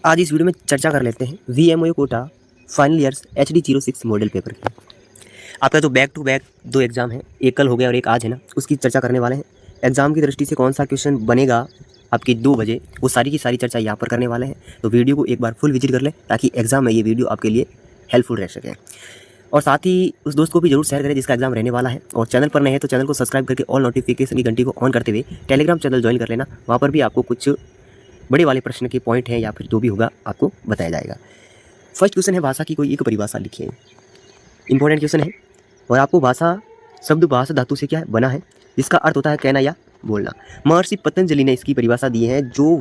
आज इस वीडियो में चर्चा कर लेते हैं VMOA Kota final years HD06 model paper की। आपका जो बैक टू बैक दो एग्जाम है, एक कल हो गया और एक आज है ना, उसकी चर्चा करने वाले हैं। एग्जाम की दृष्टि से कौन सा क्वेश्चन बनेगा आपकी 2 बजे, वो सारी की सारी चर्चा यहाँ पर करने वाले हैं। तो वीडियो को एक बार फुल विजिट कर लें ताकि एग्जाम में ये वीडियो आपके लिए हेल्पफुल रह सके। और साथ ही उस दोस्त को भी जरूर शेयर करें जिसका एग्जाम रहने वाला है। और चैनल पर नए हैं तो चैनल को सब्सक्राइब करके ऑल नोटिफिकेशन की घंटी को ऑन करते हुए टेलीग्राम चैनल ज्वाइन कर लेना। वहाँ पर भी आपको कुछ बड़े वाले प्रश्न के पॉइंट हैं या फिर जो भी होगा आपको बताया जाएगा। फर्स्ट क्वेश्चन है, भाषा की कोई एक परिभाषा लिखिए। इंपॉर्टेंट क्वेश्चन है। और आपको भाषा शब्द भाषा धातु से क्या है बना है, जिसका अर्थ होता है कहना या बोलना। महर्षि पतंजलि ने इसकी परिभाषा दी है, जो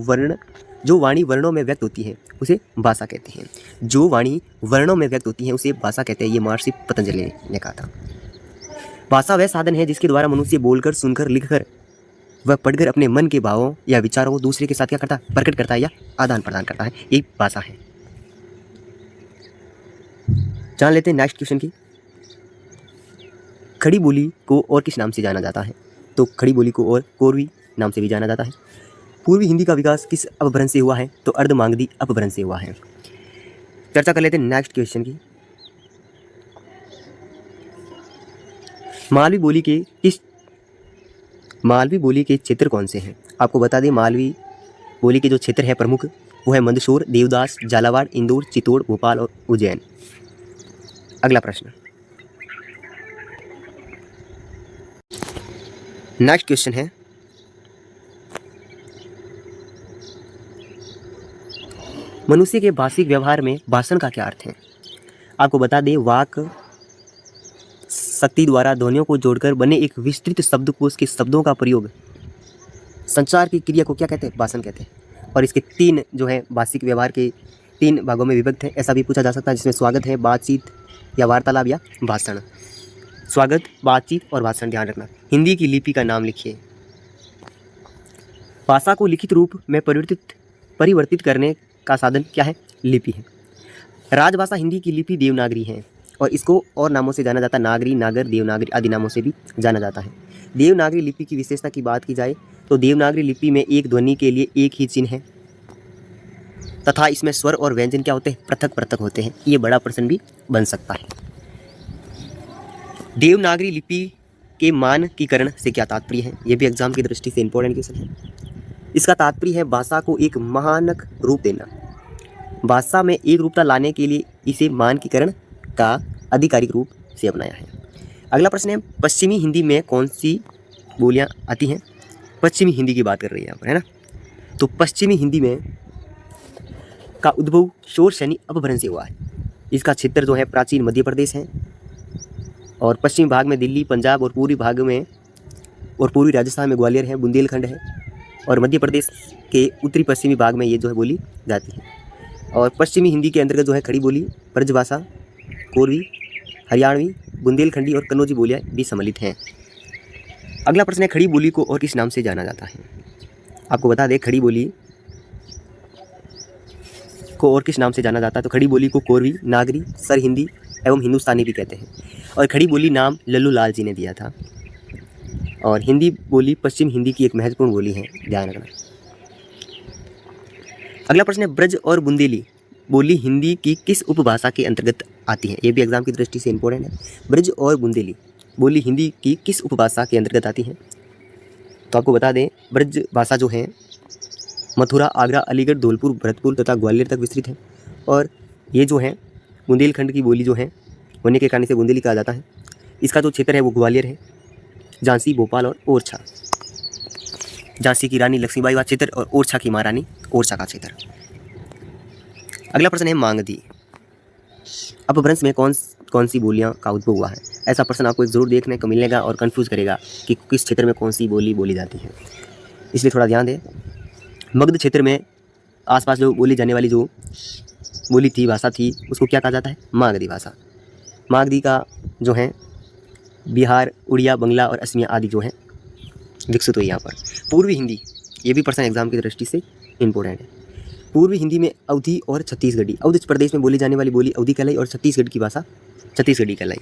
वाणी वर्णों में व्यक्त होती है उसे भाषा कहते हैं। जो वाणी वर्णों में व्यक्त होती है उसे भाषा कहते हैं, ये महर्षि पतंजलि ने कहा था। भाषा वह साधन है जिसके द्वारा मनुष्य बोलकर, सुनकर, लिखकर वह पढ़कर अपने मन के भावों या विचारों को दूसरे के साथ क्या करता है, प्रकट करता है या आदान प्रदान करता है, ये भाषा है। जान लेते हैं नेक्स्ट क्वेश्चन की। खड़ी बोली को और किस नाम से जाना जाता है? तो खड़ी बोली को और कोरवी नाम से भी जाना जाता है। पूर्वी हिंदी का विकास किस अपभ्रंश से हुआ है? तो अर्धमागधी अपभ्रंश से हुआ है। चर्चा कर लेते हैं नेक्स्ट क्वेश्चन की। मालवी बोली के क्षेत्र कौन से हैं? आपको बता दें, मालवी बोली के जो क्षेत्र है प्रमुख वो है मंदसौर, देवदास, झालावाड़, इंदौर, चित्तौड़, भोपाल और उज्जैन। अगला प्रश्न, नेक्स्ट क्वेश्चन है, मनुष्य के भाषिक व्यवहार में भाषण का क्या अर्थ है? आपको बता दें, वाक शक्ति द्वारा ध्वनियों को जोड़कर बने एक विस्तृत शब्दकोश के शब्दों का प्रयोग संचार की क्रिया को क्या कहते हैं? भाषण कहते हैं। और इसके 3 जो है भाषिक व्यवहार के 3 भागों में विभक्त है। ऐसा भी पूछा जा सकता है, जिसमें स्वागत है, बातचीत या वार्तालाप या भाषण। स्वागत, बातचीत और भाषण ध्यान रखना। हिंदी की लिपि का नाम लिखिए। भाषा को लिखित रूप में परिवर्तित करने का साधन क्या है? लिपि है। राजभाषा हिंदी की लिपि देवनागरी है और इसको और नामों से जाना जाता है, नागरी, नागर, देवनागरी आदि नामों से भी जाना जाता है। देवनागरी लिपि की विशेषता की बात की जाए तो देवनागरी लिपि में एक ध्वनि के लिए एक ही चिन्ह है तथा इसमें स्वर और व्यंजन क्या होते हैं? पृथक पृथक होते हैं। ये बड़ा प्रश्न भी बन सकता है। देवनागरी लिपि के मानकीकरण से क्या तात्पर्य है? ये भी एग्जाम की दृष्टि से इंपॉर्टेंट क्वेश्चन है। इसका तात्पर्य है भाषा को एक मानक रूप देना। भाषा में एक रूपता लाने के लिए इसे मानकीकरण का आधिकारिक रूप से अपनाया है। अगला प्रश्न है, पश्चिमी हिंदी में कौन सी बोलियां आती हैं? पश्चिमी हिंदी की बात कर रही है यहाँ पर, है ना। तो पश्चिमी हिंदी में का उद्भव शोर शनि अपभ्रंश से हुआ है। इसका क्षेत्र जो है प्राचीन मध्य प्रदेश है और पश्चिमी भाग में दिल्ली, पंजाब और पूर्वी भाग में और पूर्वी राजस्थान में ग्वालियर है, बुंदेलखंड है और मध्य प्रदेश के उत्तरी पश्चिमी भाग में ये जो है बोली जाती है। और पश्चिमी हिंदी के अंतर्गत जो है खड़ी बोली, ब्रजभाषा, कोरवी, हरियाणवी, बुंदेलखंडी और कन्नौजी बोलियाँ भी सम्मिलित हैं। अगला प्रश्न है, खड़ी बोली को और किस नाम से जाना जाता है? आपको बता दें, खड़ी बोली को और किस नाम से जाना जाता है? तो खड़ी बोली को कोरवी, नागरी, सर हिंदी एवं हिंदुस्तानी भी कहते हैं। और खड़ी बोली नाम लल्लू लाल जी ने दिया था। और हिंदी बोली पश्चिम हिंदी की एक महत्वपूर्ण बोली है, ध्यान रखना। अगला प्रश्न है, ब्रज और बुंदेली बोली हिंदी की किस उपभाषा के अंतर्गत आती है? ये भी एग्जाम की दृष्टि से इंपॉर्टेंट है। ब्रज और बुंदेली बोली हिंदी की किस उपभाषा के अंतर्गत आती है? तो आपको बता दें, ब्रज भाषा जो है मथुरा, आगरा, अलीगढ़, धौलपुर, भरतपुर तथा ग्वालियर तक विस्तृत है। और ये जो है बुंदेलखंड की बोली जो है होने के कारण से बुंदेली कहा जाता है। इसका जो क्षेत्र है वो ग्वालियर है, झांसी, भोपाल और ओरछा। झांसी की रानी लक्ष्मीबाई का क्षेत्र और ओरछा की महारानी ओरछा का क्षेत्र। अगला प्रश्न है, मागधी अपभ्रंश में कौन सी बोलियां का उद्भव हुआ है? ऐसा प्रश्न आपको जरूर देखने को मिलेगा और कंफ्यूज करेगा कि किस क्षेत्र में कौन सी बोली बोली जाती है, इसलिए थोड़ा ध्यान दें। मगध क्षेत्र में आसपास जो बोली जाने वाली जो बोली थी, भाषा थी, उसको क्या कहा जाता है? मागधी भाषा। मागधी का जो है बिहार, उड़िया, बंगला और असमिया आदि जो है विकसित हुई यहाँ पर। पूर्वी हिंदी, ये भी प्रश्न एग्जाम की दृष्टि से इंपॉर्टेंट है। पूर्वी हिंदी में अवधी और छत्तीसगढ़ी, अवध प्रदेश में बोली जाने वाली बोली अवधी कहलाई और छत्तीसगढ़ की भाषा छत्तीसगढ़ी कहलाई।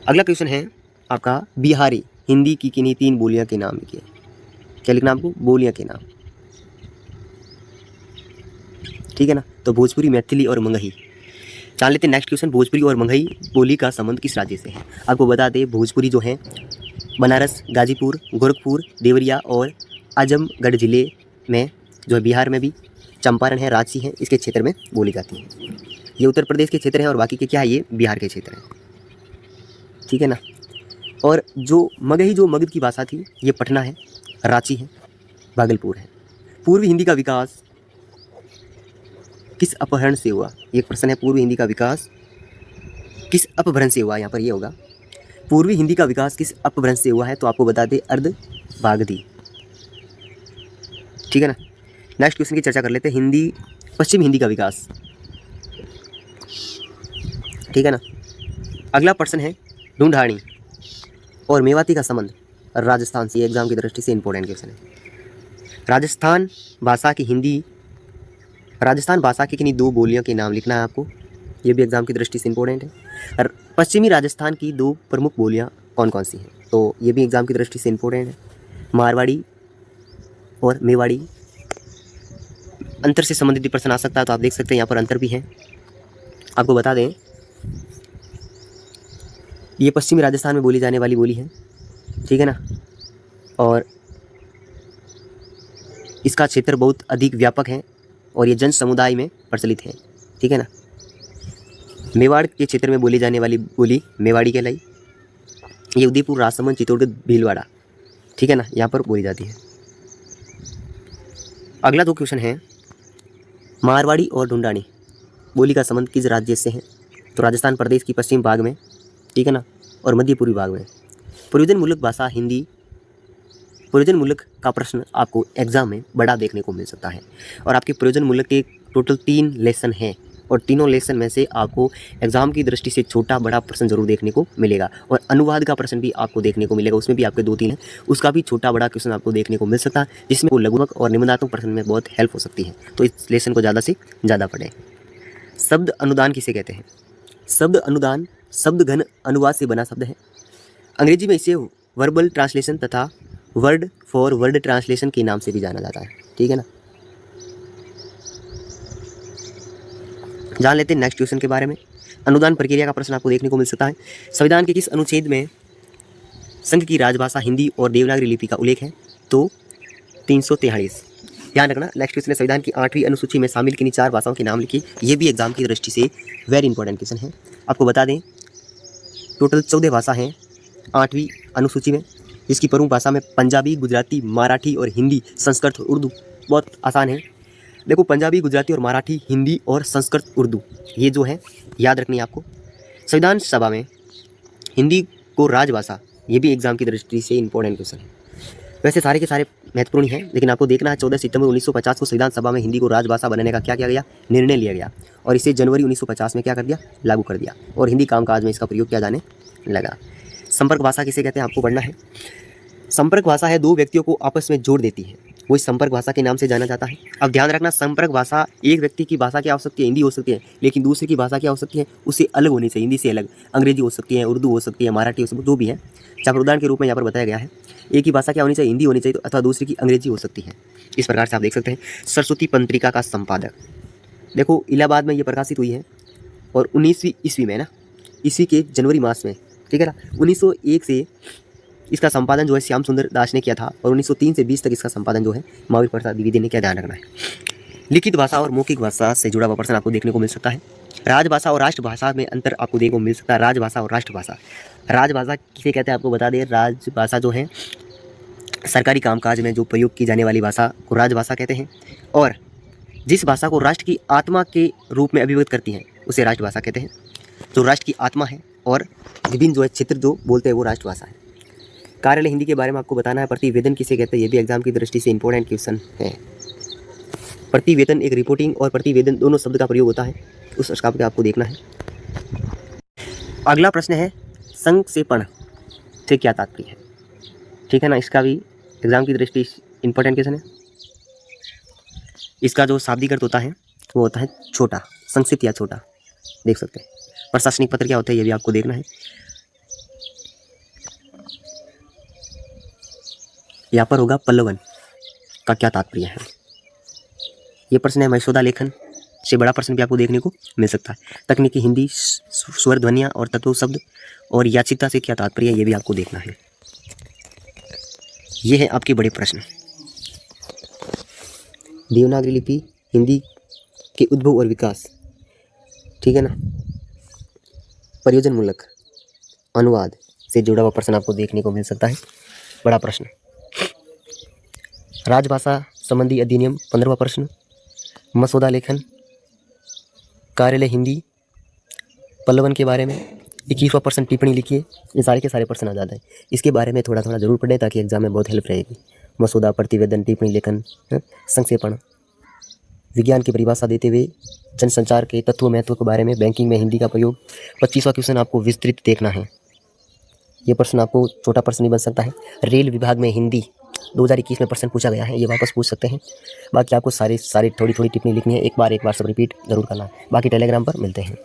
अगला क्वेश्चन है आपका, बिहारी हिंदी की किन्हीं 3 बोलियां के नाम लिखिए। क्या लिखना आपको? बोलियां के नाम। ठीक है ना। तो भोजपुरी, मैथिली और मगही। जान लेते हैं नेक्स्ट क्वेश्चन, भोजपुरी और मगही बोली का संबंध किस राज्य से है। आपको बता दें भोजपुरी जो है बनारस, गाजीपुर, गोरखपुर, देवरिया और आजमगढ़ ज़िले में जो है बिहार में भी, चंपारण है, रांची है, इसके क्षेत्र में बोली जाती है। ये उत्तर प्रदेश के क्षेत्र है और बाकी के क्या है, ये बिहार के क्षेत्र है, ठीक है ना। और जो मगही, जो मगध की भाषा थी, ये पटना है, रांची है, भागलपुर है। पूर्वी हिंदी का विकास किस अपहरण से हुआ, एक प्रश्न है। पूर्वी हिंदी का विकास किस अपभ्रंश से हुआ, यहाँ पर ये होगा पूर्वी हिंदी का विकास किस अपभ्रंश से हुआ है, तो आपको बता दें अर्धवागधी, ठीक है ना। नेक्स्ट क्वेश्चन की चर्चा कर लेते हैं, हिंदी, पश्चिम हिंदी का विकास, ठीक है ना। अगला प्रश्न है ढूंढानी और मेवाती का संबंध राजस्थान से, एग्जाम की दृष्टि से इंपॉर्टेंट क्वेश्चन है। राजस्थान भाषा की किन्हीं दो बोलियों के नाम लिखना है आपको, ये भी एग्जाम की दृष्टि से इंपॉर्टेंट है। पश्चिमी राजस्थान की दो प्रमुख बोलियां कौन कौन सी हैं, तो ये भी एग्जाम की दृष्टि से इंपॉर्टेंट है, मारवाड़ी और मेवाड़ी। अंतर से संबंधित भी प्रश्न आ सकता है, तो आप देख सकते हैं यहाँ पर अंतर भी है। आपको बता दें ये पश्चिमी राजस्थान में बोली जाने वाली बोली है, ठीक है ना, और इसका क्षेत्र बहुत अधिक व्यापक है और ये जन समुदाय में प्रचलित है, ठीक है ना। मेवाड़ के क्षेत्र में बोली जाने वाली बोली मेवाड़ी कहलाई, ये उदयपुर, राजसमंद, चित्तौड़गढ़, भीलवाड़ा, ठीक है ना, यहाँ पर बोली जाती है। अगला दो क्वेश्चन है, मारवाड़ी और ढूंढानी बोली का संबंध किस राज्य से है, तो राजस्थान प्रदेश की पश्चिम भाग में, ठीक है ना, और मध्य पूर्वी भाग में। प्रयोजन मूलक भाषा हिंदी, प्रयोजन मूलक का प्रश्न आपको एग्जाम में बड़ा देखने को मिल सकता है और आपके प्रयोजन मूलक के टोटल 3 लेसन हैं और तीनों लेसन में से आपको एग्जाम की दृष्टि से छोटा बड़ा प्रश्न जरूर देखने को मिलेगा और अनुवाद का प्रश्न भी आपको देखने को मिलेगा, उसमें भी आपके 2-3 हैं, उसका भी छोटा बड़ा क्वेश्चन आपको देखने को मिल सकता है, जिसमें वो लघुमक और निबंधात्मक प्रश्न में बहुत हेल्प हो सकती है। तो इस लेसन को ज़्यादा से ज़्यादा पढ़ें। शब्द अनुदान किसे कहते हैं, शब्द अनुदान शब्द घन अनुवाद से बना शब्द है। अंग्रेजी में इसे वर्बल ट्रांसलेशन तथा वर्ड फॉर वर्ड ट्रांसलेशन के नाम से भी जाना जाता है, ठीक है ना। जान लेते हैं नेक्स्ट क्वेश्चन के बारे में। अनुदान प्रक्रिया का प्रश्न आपको देखने को मिल सकता है। संविधान के किस अनुच्छेद में संघ की राजभाषा हिंदी और देवनागरी लिपि का उल्लेख है, तो 343। ध्यान रखना, नेक्स्ट क्वेश्चन है संविधान की 8वीं अनुसूची में शामिल किन्हीं 4 भाषाओं के नाम लिखिए। ये भी एग्जाम की दृष्टि से वेरी इंपॉर्टेंट क्वेश्चन है। आपको बता दें टोटल 14 भाषा हैं 8वीं अनुसूची में, जिसकी प्रमुख भाषा में पंजाबी, गुजराती, मराठी और हिंदी, संस्कृत और उर्दू। बहुत आसान है, देखो पंजाबी, गुजराती और मराठी, हिंदी और संस्कृत, उर्दू, ये जो है याद रखनी है आपको। संविधान सभा में हिंदी को राजभाषा, ये भी एग्जाम की दृष्टि से इंपॉर्टेंट क्वेश्चन है। वैसे सारे के सारे महत्वपूर्ण हैं, लेकिन आपको देखना है 14 सितंबर 1950 को संविधान सभा में हिंदी को राजभाषा बनाने का क्या किया गया, निर्णय लिया गया और इसे जनवरी 1950 में क्या कर दिया, लागू कर दिया और हिंदी कामकाज में इसका प्रयोग किया जाने लगा। संपर्क भाषा किसे कहते हैं, आपको पढ़ना है। संपर्क भाषा है 2 व्यक्तियों को आपस में जोड़ देती है, वो इस संपर्क भाषा के नाम से जाना जाता है। अब ध्यान रखना, संपर्क भाषा एक व्यक्ति की भाषा क्या हो सकती है, हिंदी हो सकती है, लेकिन दूसरे की भाषा क्या हो सकती है, उससे अलग होनी चाहिए, हिंदी से अलग, अंग्रेजी हो सकती है, उर्दू हो सकती है, मराठी हो सकती है, जो भी है। चाहे उदाहरण के रूप में यहाँ पर बताया गया है, एक ही भाषा क्या होनी चाहिए, हिंदी होनी चाहिए, अथवा दूसरी की अंग्रेजी हो सकती है। इस प्रकार से आप देख सकते हैं। सरस्वती पत्रिका का संपादक, देखो इलाहाबाद में ये प्रकाशित हुई है और 19वीं ईस्वी में ना, ईस्वी के जनवरी मास में, ठीक है ना, 1901 से इसका संपादन जो है श्याम सुंदर दास ने किया था और 1903 से 20 तक इसका संपादन जो है महावीर प्रसाद द्विवेदी ने किया। ध्यान रखना है। लिखित भाषा और मौखिक भाषा से जुड़ा हुआ प्रश्न आपको देखने को मिल सकता है। राजभाषा और राष्ट्रभाषा में अंतर आपको देखने को मिल सकता है। राजभाषा और राष्ट्रभाषा, राजभाषा किसे कहते हैं आपको बता दें, राजभाषा जो है सरकारी कामकाज में जो प्रयोग की जाने वाली भाषा को राजभाषा कहते हैं और जिस भाषा को राष्ट्र की आत्मा के रूप में अभिव्यक्त करती है उसे राष्ट्रभाषा कहते हैं। जो राष्ट्र की आत्मा है और विभिन्न जो है क्षेत्र जो बोलते हैं वो राष्ट्रभाषा है। कार्यालय हिंदी के बारे में आपको बताना है। प्रतिवेदन किसे कहते हैं, ये भी एग्जाम की दृष्टि से इंपॉर्टेंट क्वेश्चन है। प्रतिवेदन एक रिपोर्टिंग और प्रतिवेदन दोनों शब्द का प्रयोग होता है, उस स्काप पे आपको देखना है। अगला प्रश्न है संक्षेपण से क्या तात्पर्य है, ठीक है ना, इसका भी एग्जाम की दृष्टि इंपॉर्टेंट क्वेश्चन है। इसका जो शाब्दिक अर्थ होता है वो होता है छोटा, संक्षिप्त या छोटा, देख सकते हैं। प्रशासनिक पत्र क्या होता है ये भी आपको देखना है। यहाँ पर होगा पल्लवन का क्या तात्पर्य है, ये प्रश्न है। मसौदा लेखन, से बड़ा प्रश्न भी आपको देखने को मिल सकता है। तकनीकी हिंदी, स्वर ध्वनियाँ और तत्व शब्द और यादृच्छिकता से क्या तात्पर्य है, ये भी आपको देखना है। ये है आपके बड़े प्रश्न। देवनागरी लिपि हिंदी के उद्भव और विकास, ठीक है ना, प्रयोजन मूलक अनुवाद से जुड़ा हुआ प्रश्न आपको देखने को मिल सकता है, बड़ा प्रश्न। राजभाषा संबंधी अधिनियम 15वां प्रश्न। मसौदा लेखन, कार्यालय हिंदी, पल्लवन के बारे में 21वां प्रश्न। टिप्पणी लिखिए। ये सारे के सारे प्रश्न आ जाते हैं। इसके बारे में थोड़ा थोड़ा जरूर पढ़ें ताकि एग्जाम में बहुत हेल्प रहेगी। मसौदा, प्रतिवेदन, टिप्पणी लेखन, संक्षेपण, विज्ञान की परिभाषा देते हुए जनसंचार के तत्व महत्व के बारे में, बैंकिंग में हिंदी का प्रयोग। 25वां क्वेश्चन आपको विस्तृत देखना है। ये प्रश्न आपको छोटा प्रश्न नहीं बन सकता है। रेल विभाग में हिंदी 2021 में प्रश्न पूछा गया है, ये वापस पूछ सकते हैं। बाकी आपको सारी थोड़ी थोड़ी टिप्पणी लिखनी है, एक बार सब रिपीट जरूर करना है। बाकी टेलीग्राम पर मिलते हैं।